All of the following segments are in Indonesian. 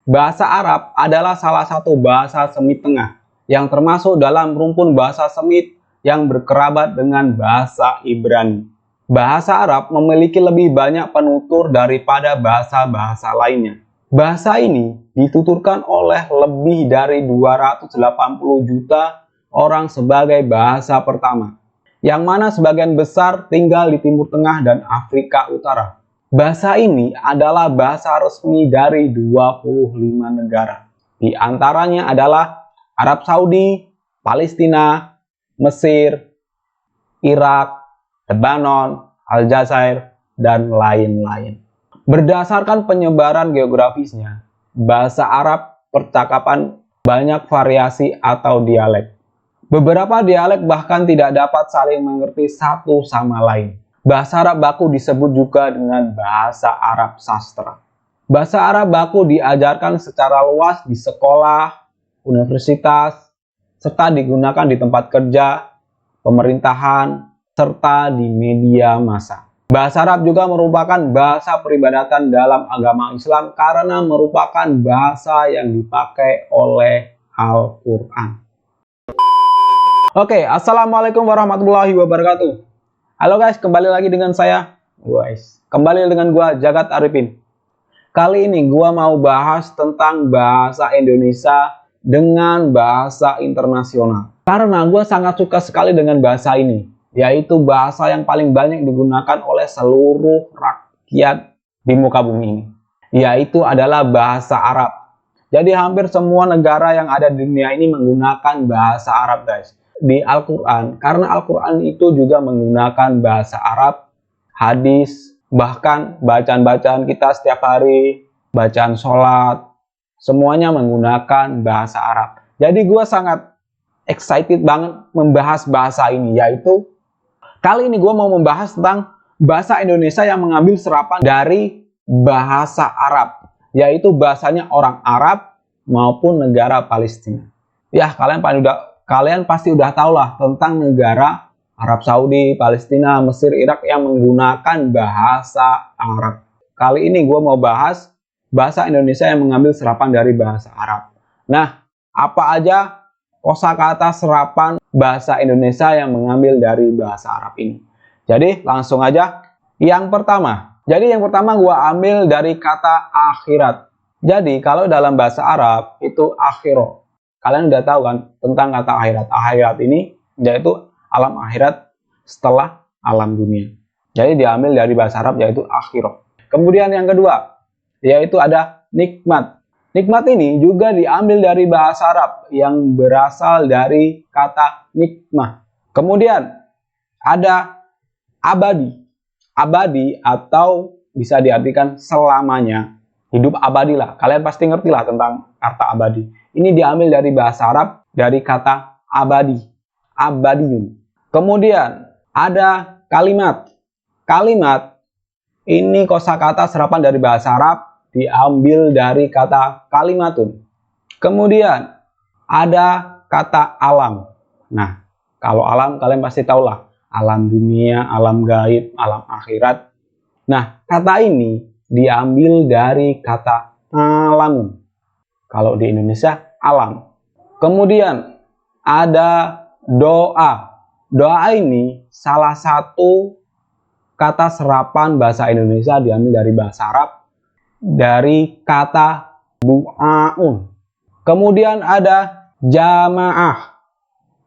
Bahasa Arab adalah salah satu bahasa Semit Tengah yang termasuk dalam rumpun bahasa Semit yang berkerabat dengan bahasa Ibrani. Bahasa Arab memiliki lebih banyak penutur daripada bahasa-bahasa lainnya. Bahasa ini dituturkan oleh lebih dari 280 juta orang sebagai bahasa pertama, yang mana sebagian besar tinggal di Timur Tengah dan Afrika Utara. Bahasa ini adalah bahasa resmi dari 25 negara. Di antaranya adalah Arab Saudi, Palestina, Mesir, Irak, Lebanon, Aljazair, dan lain-lain. Berdasarkan penyebaran geografisnya, bahasa Arab percakapan banyak variasi atau dialek. Beberapa dialek bahkan tidak dapat saling mengerti satu sama lain. Bahasa Arab baku disebut juga dengan bahasa Arab sastra. Bahasa Arab baku diajarkan secara luas di sekolah, universitas, serta digunakan di tempat kerja, pemerintahan, serta di media massa. Bahasa Arab juga merupakan bahasa peribadatan dalam agama Islam karena merupakan bahasa yang dipakai oleh Al-Quran. Oke, assalamualaikum warahmatullahi wabarakatuh. Halo guys, kembali lagi dengan saya, kembali dengan gua Jagat Arifin. Kali ini gua mau bahas tentang bahasa Indonesia dengan bahasa internasional. Karena gua sangat suka sekali dengan bahasa ini, yaitu bahasa yang paling banyak digunakan oleh seluruh rakyat di muka bumi ini, yaitu adalah bahasa Arab. Jadi hampir semua negara yang ada di dunia ini menggunakan bahasa Arab, guys. Di Al-Quran, karena Al-Quran itu juga menggunakan bahasa Arab, hadis, bahkan bacaan-bacaan kita setiap hari, bacaan sholat, semuanya menggunakan bahasa Arab. Jadi gue sangat excited banget membahas bahasa ini, yaitu kali ini gue mau membahas tentang bahasa Indonesia yang mengambil serapan dari bahasa Arab, yaitu bahasanya orang Arab maupun negara Palestina. Ya, kalian pasti udah tahu lah tentang negara Arab Saudi, Palestina, Mesir, Irak yang menggunakan bahasa Arab. Kali ini gue mau bahas bahasa Indonesia yang mengambil serapan dari bahasa Arab. Nah, apa aja kosakata serapan bahasa Indonesia yang mengambil dari bahasa Arab ini? Jadi langsung aja. Yang pertama gue ambil dari kata akhirat. Jadi kalau dalam bahasa Arab itu akhiro. Kalian udah tahu kan tentang kata akhirat. Akhirat ini yaitu alam akhirat setelah alam dunia. Jadi diambil dari bahasa Arab yaitu akhiro. Kemudian yang kedua yaitu ada nikmat. Nikmat ini juga diambil dari bahasa Arab yang berasal dari kata nikmah. Kemudian ada abadi. Abadi atau bisa diartikan selamanya. Hidup abadi lah. Kalian pasti ngerti lah tentang kata abadi. Ini diambil dari bahasa Arab dari kata abadi. Abadiyun. Kemudian ada kalimat. Kalimat ini kosakata serapan dari bahasa Arab diambil dari kata kalimatun. Kemudian ada kata alam. Nah, kalau alam kalian pasti tahu lah. Alam dunia, alam gaib, alam akhirat. Nah, kata ini diambil dari kata alamun. Kalau di Indonesia, alam. Kemudian ada doa. Doa ini salah satu kata serapan bahasa Indonesia diambil dari bahasa Arab dari kata du'aun. Kemudian ada jamaah.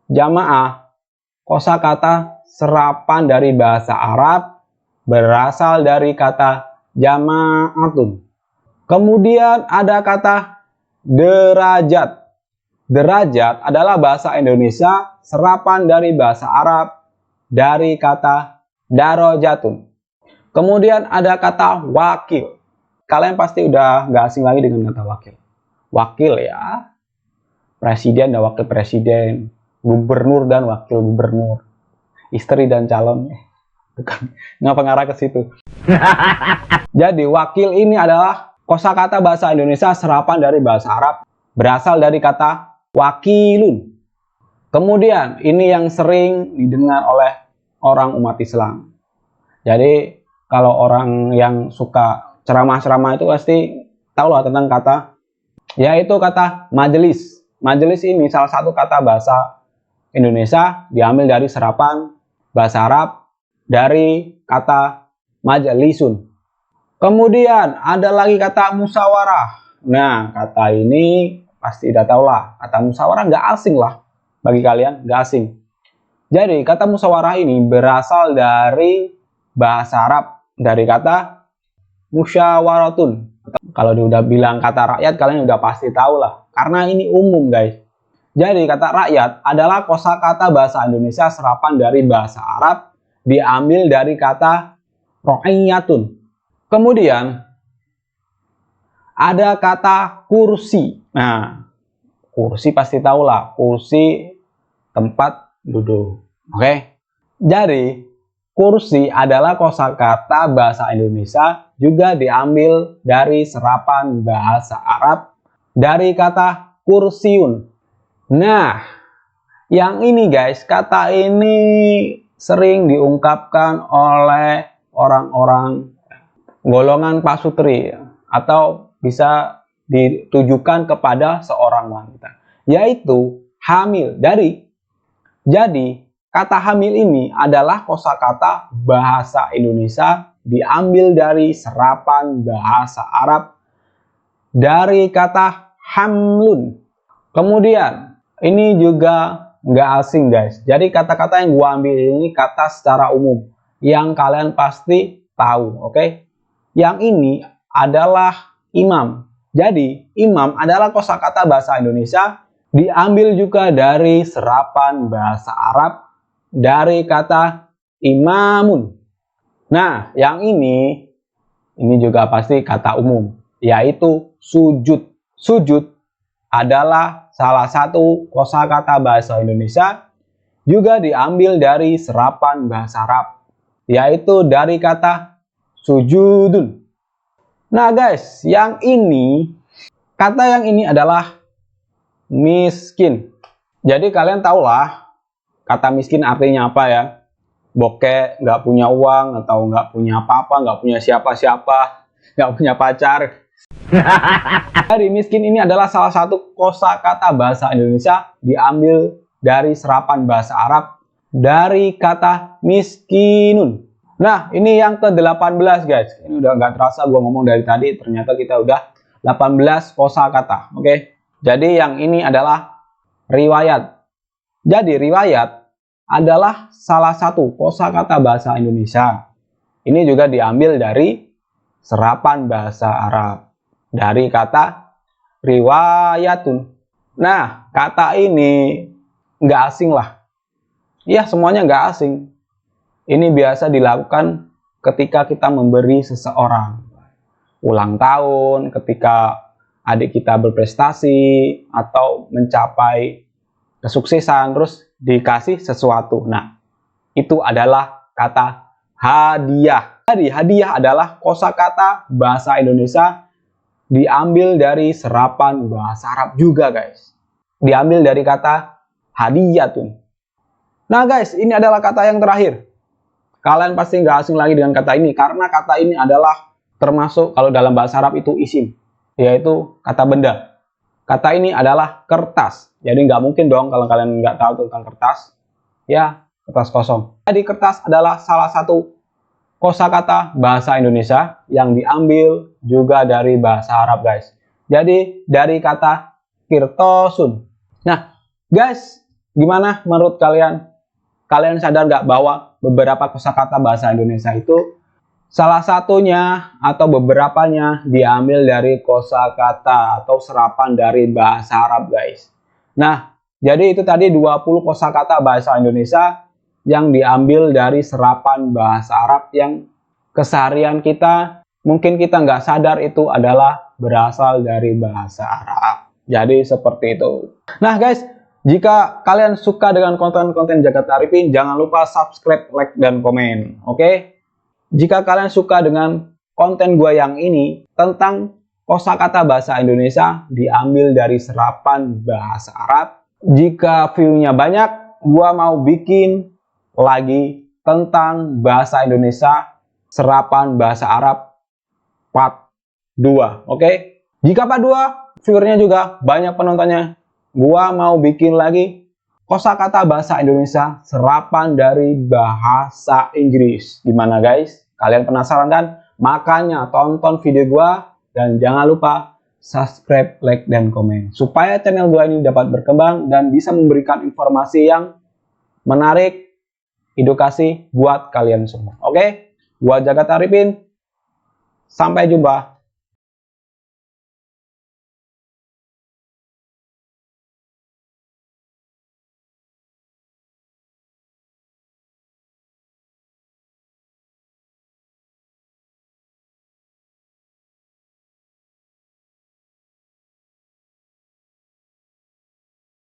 Jamaah kosakata serapan dari bahasa Arab berasal dari kata jama'atun. Kemudian ada kata derajat. Derajat adalah bahasa Indonesia serapan dari bahasa Arab dari kata darajatun. Kemudian ada kata wakil. Kalian pasti udah gak asing lagi dengan kata wakil. Wakil ya, presiden dan wakil presiden, gubernur dan wakil gubernur, istri dan calon. Ngapa ngarah ke situ? Jadi wakil ini adalah kosakata bahasa Indonesia serapan dari bahasa Arab berasal dari kata wakilun. Kemudian ini yang sering didengar oleh orang umat Islam. Jadi kalau orang yang suka ceramah-ceramah itu pasti tahu lah tentang kata yaitu kata majelis. Majelis ini salah satu kata bahasa Indonesia diambil dari serapan bahasa Arab dari kata majlisun. Kemudian ada lagi kata musyawarah. Nah, kata ini pasti udah tau lah. Kata musyawarah nggak asing lah bagi kalian, nggak asing. Jadi kata musyawarah ini berasal dari bahasa Arab dari kata musyawaratun. Kalau udah bilang kata rakyat, kalian udah pasti tahu lah. Karena ini umum guys. Jadi kata rakyat adalah kosakata bahasa Indonesia serapan dari bahasa Arab diambil dari kata ro'iyatun. Kemudian ada kata kursi. Nah, kursi pasti tahu lah, kursi tempat duduk. Oke. Jadi kursi adalah kosakata bahasa Indonesia juga diambil dari serapan bahasa Arab dari kata kursiun. Nah, yang ini guys, kata ini sering diungkapkan oleh orang-orang golongan pasutri atau bisa ditujukan kepada seorang wanita, yaitu hamil. Jadi kata hamil ini adalah kosakata bahasa Indonesia diambil dari serapan bahasa Arab dari kata hamlun. Kemudian ini juga nggak asing guys. Jadi kata-kata yang gua ambil ini kata secara umum yang kalian pasti tahu, oke? Yang ini adalah imam. Jadi imam adalah kosakata bahasa Indonesia diambil juga dari serapan bahasa Arab dari kata imamun. Nah, yang ini juga pasti kata umum, yaitu sujud. Sujud adalah salah satu kosakata bahasa Indonesia juga diambil dari serapan bahasa Arab, yaitu dari kata sujudun. Nah guys, kata yang ini adalah miskin. Jadi kalian tahulah kata miskin artinya apa ya? Bokeh, nggak punya uang, atau nggak punya apa-apa, nggak punya siapa-siapa, nggak punya pacar. Jadi miskin ini adalah salah satu kosakata bahasa Indonesia diambil dari serapan bahasa Arab dari kata miskinun. Nah, ini yang ke-18 guys. Ini udah nggak terasa gue ngomong dari tadi, ternyata kita udah 18 kosakata. Oke. Jadi yang ini adalah riwayat. Jadi riwayat adalah salah satu kosakata bahasa Indonesia. Ini juga diambil dari serapan bahasa Arab dari kata riwayatun. Nah, kata ini nggak asing lah. Iya, semuanya nggak asing. Ini biasa dilakukan ketika kita memberi seseorang ulang tahun, ketika adik kita berprestasi atau mencapai kesuksesan, terus dikasih sesuatu. Nah, itu adalah kata hadiah. Jadi hadiah adalah kosakata bahasa Indonesia diambil dari serapan bahasa Arab juga guys. Diambil dari kata hadiyatun. Nah guys, ini adalah kata yang terakhir. Kalian pasti nggak asing lagi dengan kata ini, karena kata ini adalah termasuk kalau dalam bahasa Arab itu isim, yaitu kata benda. Kata ini adalah kertas. Jadi nggak mungkin dong kalau kalian nggak tahu tentang kertas, ya kertas kosong. Jadi kertas adalah salah satu kosakata bahasa Indonesia yang diambil juga dari bahasa Arab guys. Jadi dari kata kirtosun. Nah guys, gimana menurut kalian? Kalian sadar nggak bahwa beberapa kosakata bahasa Indonesia itu salah satunya atau beberapanya diambil dari kosakata atau serapan dari bahasa Arab guys. Nah, jadi itu tadi 20 kosakata bahasa Indonesia yang diambil dari serapan bahasa Arab yang keseharian kita, mungkin kita nggak sadar itu adalah berasal dari bahasa Arab. Jadi seperti itu. Nah guys, jika kalian suka dengan konten-konten Jagat Arifin, jangan lupa subscribe, like, dan komen. Oke? Jika kalian suka dengan konten gue yang ini tentang kosakata bahasa Indonesia diambil dari serapan bahasa Arab, jika view-nya banyak, gue mau bikin lagi tentang bahasa Indonesia serapan bahasa Arab part 2. Oke? Jika part 2 viewernya juga, banyak penontonnya. Gua mau bikin lagi kosakata bahasa Indonesia serapan dari bahasa Inggris. Gimana guys? Kalian penasaran kan? Makanya tonton video gua dan jangan lupa subscribe, like, dan komen supaya channel gua ini dapat berkembang dan bisa memberikan informasi yang menarik, edukasi buat kalian semua. Oke? Gua Jagat Arifin. Sampai jumpa.